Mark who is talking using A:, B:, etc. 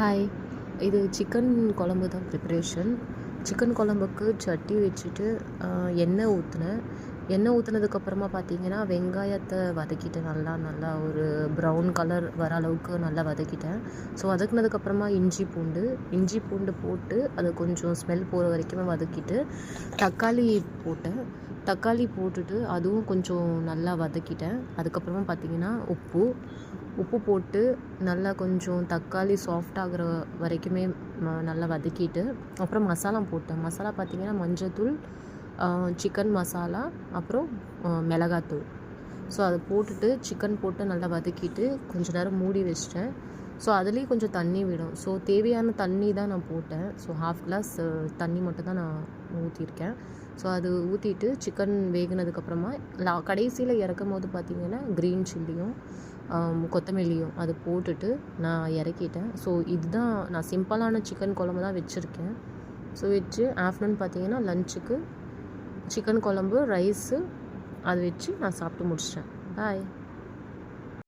A: Hi. இது chicken குழம்பு தான் ப்ரிப்ரேஷன். சிக்கன் குழம்புக்கு சட்டி வச்சுட்டு எண்ணெய் ஊற்றினேன். எண்ணெய் ஊற்றுனதுக்கப்புறமா பார்த்தீங்கன்னா, வெங்காயத்தை வதக்கிட்டேன். நல்லா ஒரு ப்ரௌன் கலர் வர அளவுக்கு நல்லா வதக்கிட்டேன். ஸோ வதக்குனதுக்கப்புறமா இஞ்சி பூண்டு போட்டு அது கொஞ்சம் ஸ்மெல் போகிற வரைக்குமே வதக்கிட்டு, தக்காளி போட்டேன். தக்காளி போட்டுட்டு அதுவும் கொஞ்சம் நல்லா வதக்கிட்டேன். அதுக்கப்புறமா பார்த்தீங்கன்னா, உப்பு போட்டு நல்லா கொஞ்சம் தக்காளி சாஃப்ட் ஆகிற வரைக்குமே நல்லா வதக்கிட்டு, அப்புறம் மசாலா போட்டேன். மசாலா பார்த்திங்கன்னா, மஞ்சள்தூள், சிக்கன் மசாலா, அப்புறம் மிளகாத்தூள். ஸோ அதை போட்டுட்டு சிக்கன் போட்டு நல்லா வதக்கிட்டு கொஞ்ச நேரம் மூடி வச்சிட்டேன். ஸோ அதுலேயும் கொஞ்சம் தண்ணி விடும். ஸோ தேவையான தண்ணி தான் நான் போட்டேன். ஸோ 1/2 கிளாஸ் தண்ணி மட்டும் தான் நான் ஊற்றிருக்கேன். ஸோ அது ஊற்றிட்டு சிக்கன் வேகுனதுக்கப்புறமா கடைசியில் இறக்கும் போது பார்த்திங்கன்னா, க்ரீன் சில்லியும் கொத்தமல்லியும் அது போட்டுட்டு நான் இறக்கிட்டேன். ஸோ இதுதான் நான் சிம்பிளான சிக்கன் குழம்பு தான் வச்சுருக்கேன். ஸோ வச்சு ஆஃப்டர்நூன் பார்த்திங்கன்னா லஞ்சுக்கு சிக்கன் குழம்பு, ரைஸு அது வச்சு நான் சாப்பிட்டு முடிச்சிட்டேன். பாய்.